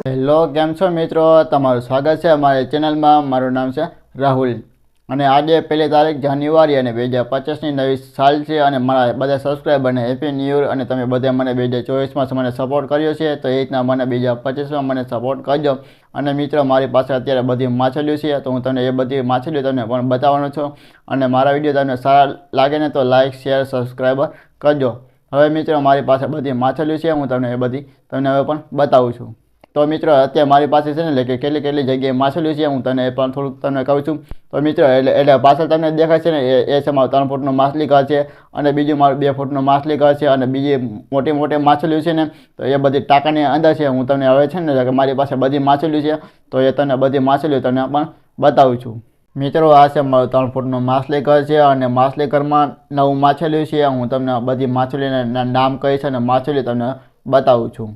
Hello, કેમ છો મિત્રો? તમારું સ્વાગત છે અમારી ચેનલમાં. મારું નામ છે રાહુલ અને આજે 1 તારીખ જાન્યુઆરી અને 2025ની નવી સાલ છે અને મારા બધા સબસ્ક્રાઈબરને હેપી ન્યૂ યર. અને તમે બધા મને 2024માં મને સપોર્ટ કર્યો છે, તો એ રીતના મને 2025માં મને સપોર્ટ કરજો. અને મિત્રો, મારી પાસે અત્યારે બધી માછલીઓ છે, તો હું તમને એ બધી માછલીઓ તમને પણ બતાવવાનો છું. અને મારા વિડીયો તમને સારા લાગે ને તો લાઇક, શેર, સબસ્ક્રાઈબર કરજો. હવે મિત્રો, મારી પાસે બધી માછલીઓ છે, હું તમને એ બધી તમને હવે પણ બતાવું છું. તો મિત્રો, અત્યારે મારી પાસે છે ને કે કેટલી જગ્યાએ માછલીઓ છે, હું તને એ પણ થોડુંક તમને કહું છું. તો મિત્રો, એટલે પાછળ તમને દેખાય છે ને એ છે મારું 3 ફૂટનું માછલી ઘર છે. અને બીજું મારું 2 ફૂટનું માછલી ઘર છે. અને બીજી મોટી માછલીઓ છે ને, તો એ બધી ટાંકાની અંદર છે. હું તમને હવે છે ને કે મારી પાસે બધી માછલીઓ છે, તો એ તને બધી માછલીઓ તને પણ બતાવું છું. મિત્રો, આ છે મારું 3 ફૂટનું માછલી ઘર છે. અને માછલી ઘરમાં 9 માછલીઓ છે. હું તમને બધી માછલીના નામ કહીશ અને માછલીઓ તમને બતાવું છું.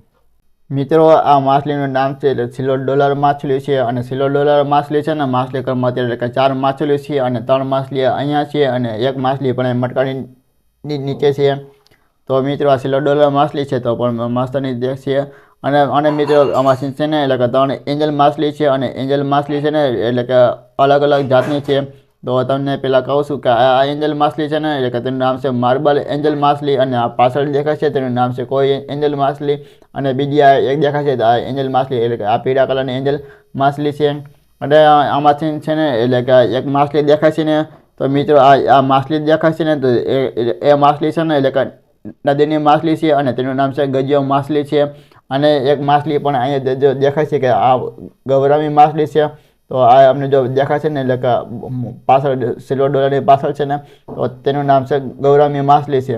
મિત્રો, આ માછલીનું નામ છે સિલ્વર ડોલર માછલી છે. અને સિલ્વર ડોલર માછલી છે ને માછલી ઘરમાં અત્યારે 4 માછલીઓ છે. અને 3 માછલી અહીંયા છે અને 1 માછલી પણ મટકાની નીચે છે. તો મિત્રો, આ સિલ્વર ડોલર માછલી છે તો પણ મસ્તની છે. અને મિત્રો, આમાં છે ને એટલે કે 3 એન્જલ માછલી છે. અને એન્જલ માછલી છે ને એટલે કે અલગ જાતની છે. તો તમને પહેલાં કહું છું કે આ એન્જલ માછલી છે ને એટલે કે તેનું નામ છે માર્બલ એન્જલ માછલી. અને આ પાછળ દેખાય છે તેનું નામ છે કોઈ એન્જલ માછલી. અને બીજી આ એક દેખાય છે આ એન્જલ માછલી એટલે કે આ પીળા કલરની એન્જલ માછલી છે. અને આમાંથી છે ને એટલે કે એક માછલી દેખાય છે ને, તો મિત્રો આ માછલી દેખાય છે ને તો એ માછલી છે ને એટલે કે નદીની માછલી છે. અને તેનું નામ છે ગજિયો માછલી છે. અને એક માછલી પણ અહીંયા દેખાય છે કે આ ગૌરામી માછલી છે. તો આ અમને જો દેખાય છે ને એટલે કે પાછળ સિલ્વર ડોલરની પાછળ છે ને, તો તેનું નામ છે ગૌરામી માછલી છે.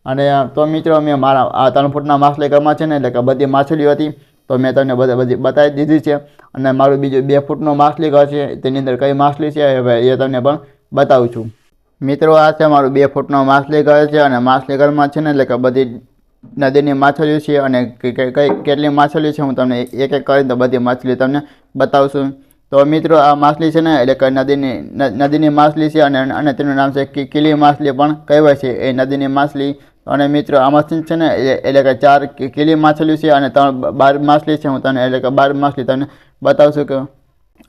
અને તો મિત્રો, મેં મારા આ 3 ફૂટના માછલી ઘરમાં છે ને એટલે કે બધી માછલીઓ હતી, તો મેં તમને બધી બતાવી દીધી છે. અને મારું બીજું 2 ફૂટનું માછલી ઘર છે, તેની અંદર કઈ માછલી છે હવે એ તમને પણ બતાવું છું. મિત્રો, આ છે મારું 2 ફૂટનું માછલી ઘર છે. અને માછલી ઘરમાં છે ને એટલે કે બધી નદીની માછલીઓ છે. અને કેટલી માછલીઓ છે હું તમને એક કરીને બધી માછલીઓ તમને બતાવશું. તો મિત્રો, આ માછલી છે ને એટલે કે નદીની માછલી છે. અને તેનું નામ છે કીલી માછલી પણ કહેવાય છે એ નદીની માછલી. અને મિત્રો, આમાંથી છે ને એટલે કે 4 કીલી માછલી છે અને 3 12 માછલી છે. હું તને એટલે કે 12 માછલી તમને બતાવશું કે.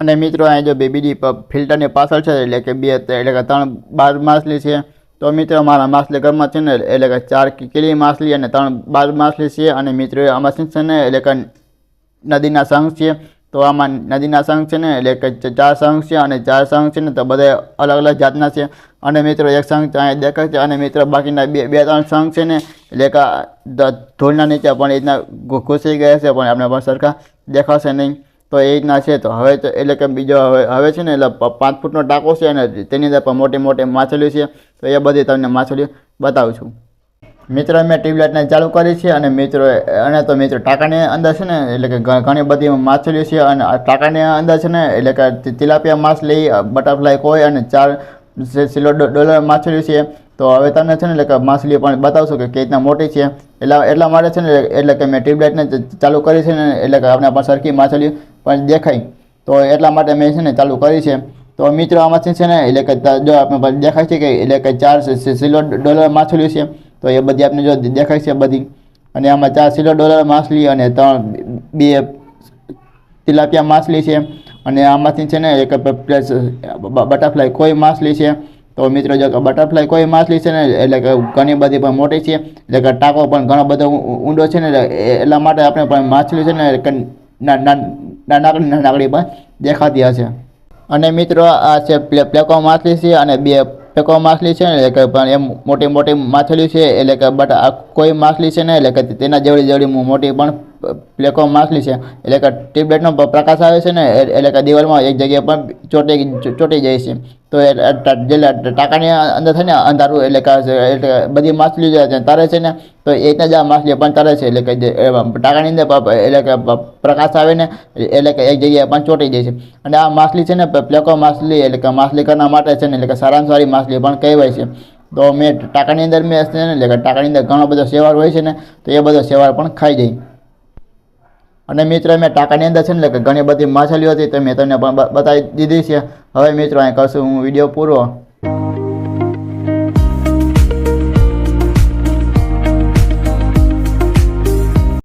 અને મિત્રો, અહીં જો બીજી ફિલ્ટરની પાછળ છે એટલે કે 3 12 માછલી છે. તો મિત્રો, મારા માછલી ઘરમાં છે ને એટલે કે 4 કીલી માછલી અને 3 12 માછલી છે. અને મિત્રો, આમાંથી છે ને એટલે કે નદીના સંઘ છે. તો આમાં નદીના સંઘ છે ને એટલે કે 4 સંઘ છે. અને 4 સંઘ છે ને તો બધા અલગ જાતના છે. અને મિત્રો, એક સંઘ અહીંયા દેખાય છે. અને મિત્રો, બાકીના 2-3 સંઘ છે ને એટલે કે ધૂળના નીચે પણ એ રીતના ઘૂસી ગયા છે, પણ આપણે પણ સરખા દેખાશે નહીં. તો એ રીતના છે. તો હવે એટલે કે બીજો હવે છે ને એટલે 5 ફૂટનો ટાંકો છે. અને તેની અંદર પણ મોટી માછલીઓ છે. તો એ બધી તમને માછલીઓ બતાવું છું. મિત્રો, મેં ટ્યુબલાઇટને ચાલુ કરી છે. અને મિત્રો, તો મિત્રો ટાંકાની અંદર છે ને એટલે કે ઘણી બધી માછલીઓ છે. અને ટાંકાની અંદર છે ને એટલે કે તિલાપિયા માછલી, બટરફ્લાય કોઈ અને 4 સિલ્વર ડોલર માછલીઓ છે. તો હવે તમને છે ને એટલે કે માછલીઓ પણ બતાવશો કે કેવી રીતના મોટી છે. એટલા માટે છે ને એટલે કે મેં ટ્યુબલાઇટને ચાલુ કરી છે ને એટલે કે આપણે પણ સરખી માછલીઓ પણ દેખાય. તો એટલા માટે મેં છે ને ચાલુ કરી છે. તો મિત્રો, આમાંથી છે ને એટલે કે જો આપણે દેખાય છે કે એટલે કે 4 સિલ્વર ડોલર માછલીઓ છે. તો એ બધી આપણે જો દેખાય છે બધી. અને આમાં 4 સિલ્વર ડોલર માછલી અને 2 તિલાપિયા માછલી છે. અને આમાંથી છે ને એક બટરફ્લાય કોઈ માછલી છે. તો મિત્રો, જો બટરફ્લાય કોઈ માછલી છે ને એટલે કે ઘણી બધી પણ મોટી છે. એટલે કે ટાંકો પણ ઘણો બધો ઊંડો છે ને, એટલા માટે આપણે પણ માછલી છે ને નાનકડી પણ દેખાતી હશે. અને મિત્રો, આ છે પ્લેકો માછલી છે. અને 2 પેકો માછલી છે ને એટલે કે પણ એમ મોટી માછલી છે. એટલે કે કોઈ માછલી છે ને એટલે કે તેના જેવડી મોટી પણ પ્લેકો માછલી છે. એટલે કે ટ્યુબલાઇટનો પ્રકાશ આવે છે ને એટલે કે દિવાલમાં એક જગ્યાએ પણ ચોંટી જાય છે. તો ટાંકાની અંદર છે ને અંધારું એટલે કે બધી માછલીઓ તરે છે ને, તો એ જ આ માછલી પણ તરે છે. એટલે કે ટાંકાની અંદર એટલે કે પ્રકાશ આવે ને એટલે કે એક જગ્યાએ પણ ચોંટી જાય છે. અને આ માછલી છે ને પ્લેકો માછલી એટલે કે માછલી કરવા માટે છે ને એટલે કે સારામાં સારી માછલી પણ કહેવાય છે. તો મેં ટાંકાની અંદર મેં છે ને એટલે કે ટાંકાની અંદર ઘણો બધો શેવાળ હોય છે ને, તો એ બધો શેવાળ પણ ખાઈ જાય. અને મિત્રો, મેં ટાંકાની અંદર છે ને એટલે કે ઘણી બધી માછલીઓ હતી, તો મેં તમને પણ બતાવી દીધી છે. હવે મિત્રો, અહીં કરશું હું વિડીયો પૂરો.